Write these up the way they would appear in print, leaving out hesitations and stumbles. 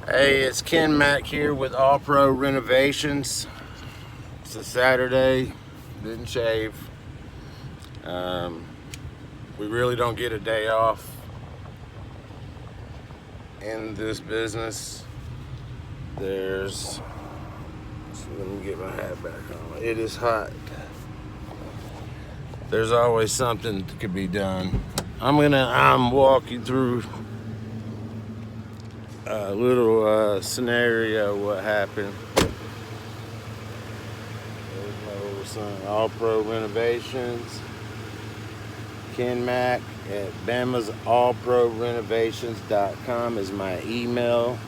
Hey, it's Ken Mac here with All Pro Renovations. It's a Saturday, didn't shave. Um, we really don't get a day off in this business. Let me get my hat back on. It is hot. There's always something that could be done. I'm gonna walk you through a little scenario what happened. There's my old son, All Pro Renovations. Ken Mac at Bama's allprorenovations.com is my email.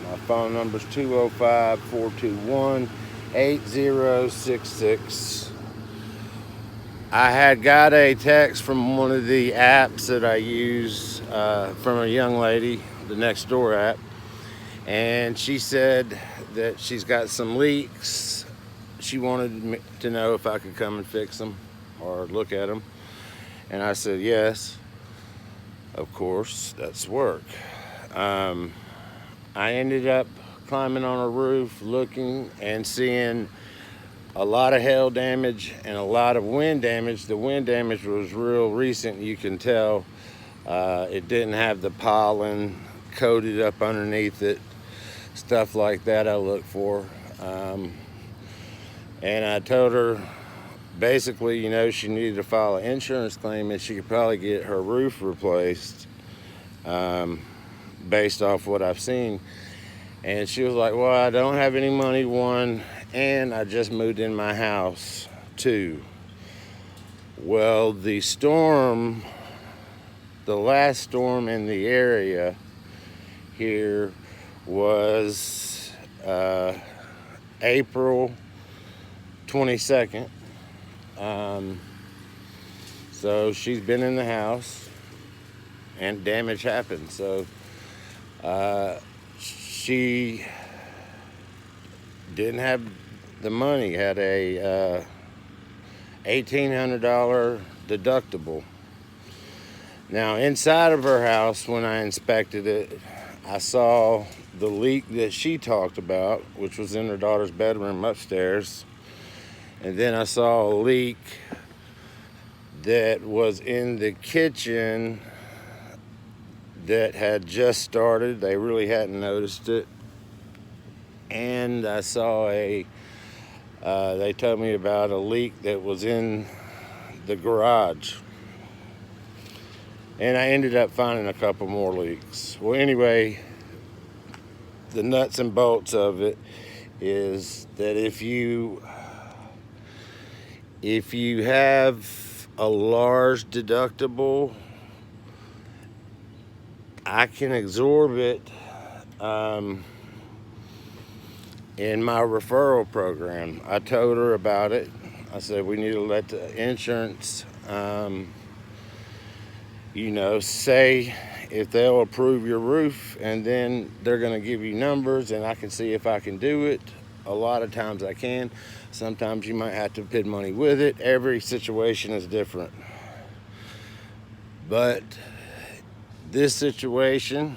My phone number is 205-421-8066. I had got a text from one of the apps that I use from a young lady, the Nextdoor app, and she said that she's got some leaks. She wanted me to know if I could come and fix them or look at them. And I said, yes, of course, that's work. I ended up climbing on a roof, looking and seeing a lot of hail damage and a lot of wind damage. The wind damage was real recent. You can tell it didn't have the pollen coated up underneath it, stuff like that I look for. And I told her, basically, she needed to file an insurance claim and she could probably get her roof replaced based off what I've seen. And she was like, well, I don't have any money, one, and I just moved in my house, two. Well, the last storm in the area here was April 22nd. So she's been in the house and damage happened. So she didn't have the money, had a $1,800 deductible. Now inside of her house, when I inspected it, I saw the leak that she talked about, which was in her daughter's bedroom upstairs. And then I saw a leak that was in the kitchen that had just started. They really hadn't noticed it. And I saw they told me about a leak that was in the garage. And I ended up finding a couple more leaks. Well, anyway, the nuts and bolts of it is that if you have a large deductible, I can absorb it in my referral program. I told her about it. I said we need to let the insurance, say if they'll approve your roof, and then they're going to give you numbers, and I can see if I can do it. A lot of times I can. Sometimes you might have to put money with it. Every situation is different. But this situation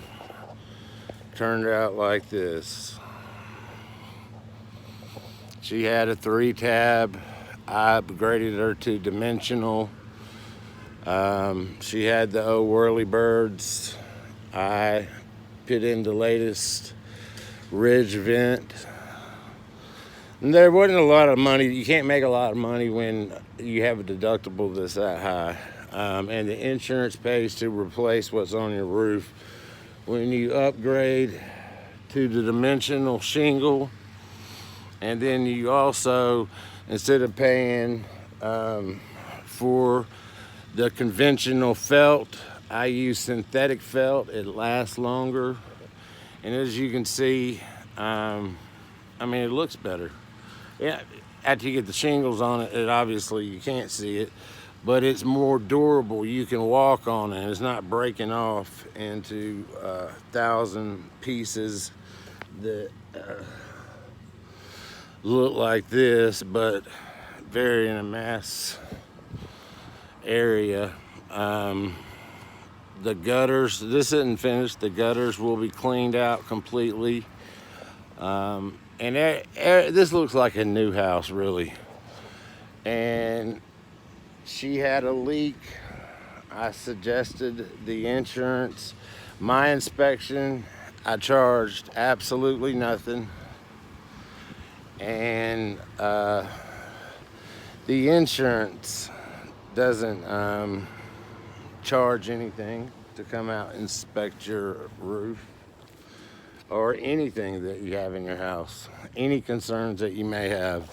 turned out like this. She had a 3-tab. I upgraded her to dimensional. She had the old whirly birds. I put in the latest ridge vent. And there wasn't a lot of money. You can't make a lot of money when you have a deductible that's that high. And the insurance pays to replace what's on your roof. When you upgrade to the dimensional shingle, and then you also, instead of paying for the conventional felt, I use synthetic felt. It lasts longer. And as you can see, it looks better. Yeah, after you get the shingles on it, obviously you can't see it, but it's more durable. You can walk on it. It's not breaking off into 1,000 pieces that look like this, but very in a mass area. The gutters, this isn't finished. The gutters will be cleaned out completely. This looks like a new house, really. And she had a leak. I suggested the insurance. My inspection, I charged absolutely nothing. And the insurance doesn't charge anything to come out and inspect your roof or anything that you have in your house. Any concerns that you may have,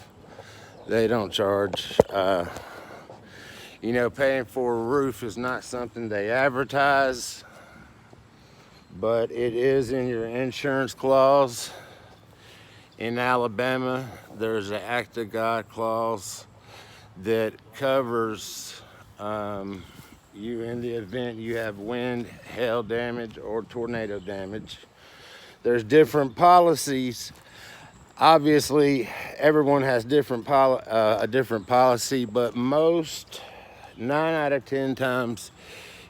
they don't charge. Paying for a roof is not something they advertise, but it is in your insurance clause. In Alabama, there's an Act of God clause that covers you in the event you have wind, hail damage, or tornado damage. There's different policies. Obviously, everyone has a different policy, but 9 out of 10 times,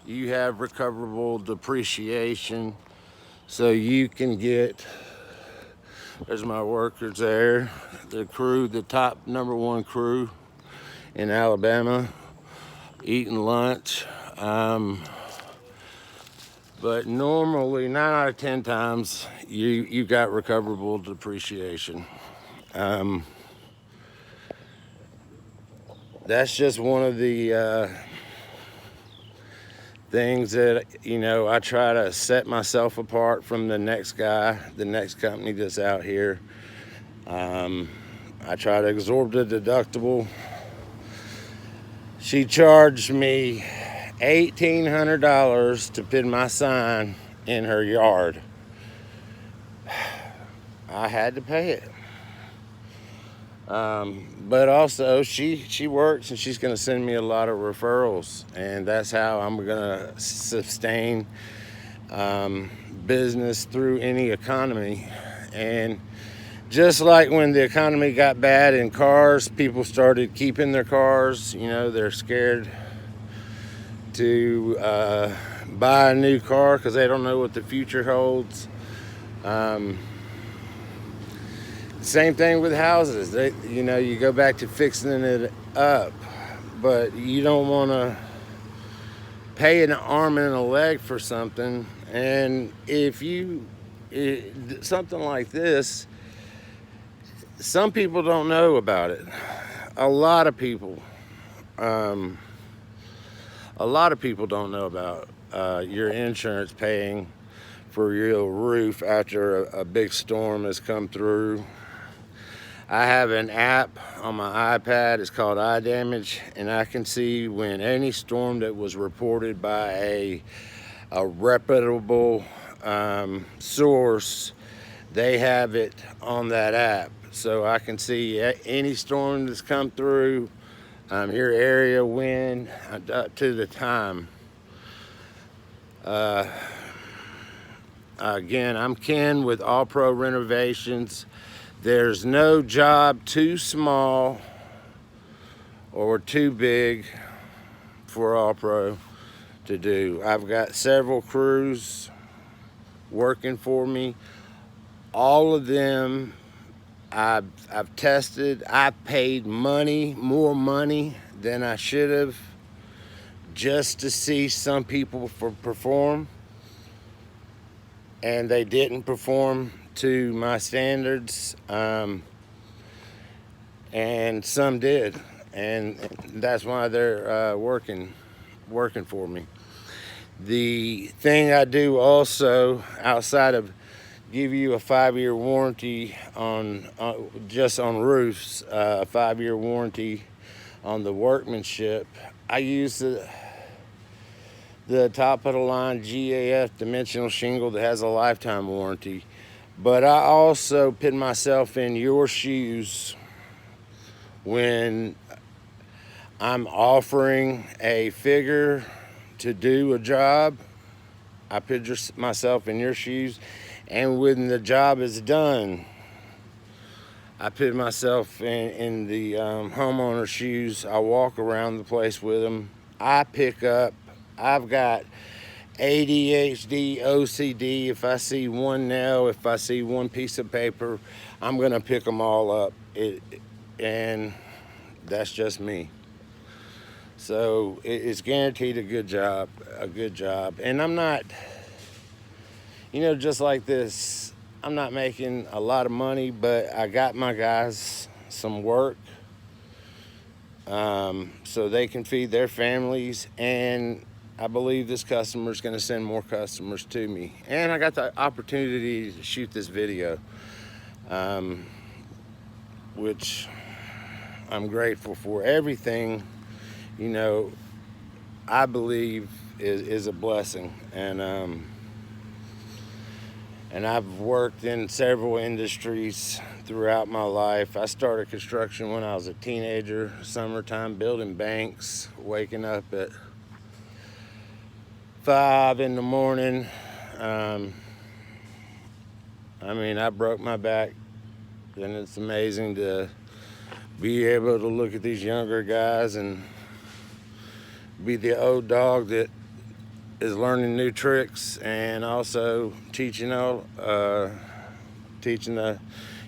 you have recoverable depreciation, so you can get. There's my workers there, the crew, the top #1 crew in Alabama, eating lunch. But normally, 9 out of 10 times, you got recoverable depreciation. That's just one of the things that, I try to set myself apart from the next guy, the next company that's out here. I try to absorb the deductible. She charged me $1,800 to put my sign in her yard. I had to pay it. But also she works, and she's going to send me a lot of referrals, and that's how I'm going to sustain business through any economy. And just like when the economy got bad in cars, people started keeping their cars. They're scared to buy a new car because they don't know what the future holds. Same thing with houses. You go back to fixing it up, but you don't want to pay an arm and a leg for something. And something like this, some people don't know about it. A lot of people don't know about your insurance paying for your roof after a big storm has come through. I have an app on my iPad. It's called iDamage, and I can see when any storm that was reported by a reputable source, they have it on that app. So I can see any storm that's come through, your area, wind, up to the time. Again, I'm Ken with All Pro Renovations. There's no job too small or too big for All Pro to do. I've got several crews working for me. All of them I've tested. I paid more money than I should have, just to see some people perform, and they didn't perform to my standards, and some did, and that's why they're working for me. The thing I do also, outside of give you a 5-year warranty on just on roofs, a 5-year warranty on the workmanship, I use the top of the line GAF dimensional shingle that has a lifetime warranty. But I also put myself in your shoes when I'm offering a figure to do a job. I put myself in your shoes, and when the job is done, I put myself in the homeowner's shoes. I walk around the place with them. I pick up. I've got ADHD, OCD. If I see one nail, if I see one piece of paper, I'm gonna pick them all up. And that's just me. So it's guaranteed a good job. And I'm not, just like this, I'm not making a lot of money, but I got my guys some work, so they can feed their families, and I believe this customer is going to send more customers to me. And I got the opportunity to shoot this video, which I'm grateful for. Everything, I believe is a blessing. And I've worked in several industries throughout my life. I started construction when I was a teenager, summertime, building banks, waking up at 5 in the morning. I broke my back, and it's amazing to be able to look at these younger guys and be the old dog that is learning new tricks, and also teaching the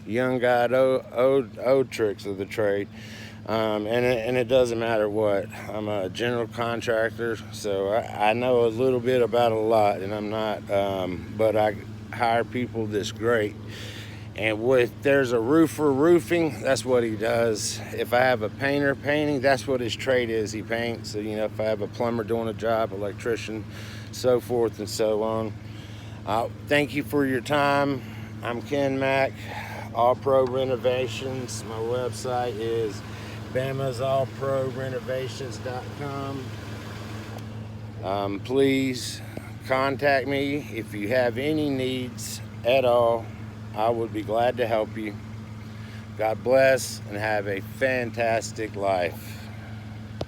young guy old tricks of the trade. And it doesn't matter what. I'm a general contractor, so I know a little bit about a lot, and I'm not, but I hire people that's great. And there's a roofer roofing, that's what he does. If I have a painter painting, that's what his trade is. He paints. So, if I have a plumber doing a job, electrician, so forth and so on. Thank you for your time. I'm Ken Mac, All Pro Renovations. My website is bamasallprorenovations.com. Please contact me if you have any needs at all. I would be glad to help you. God bless and have a fantastic life.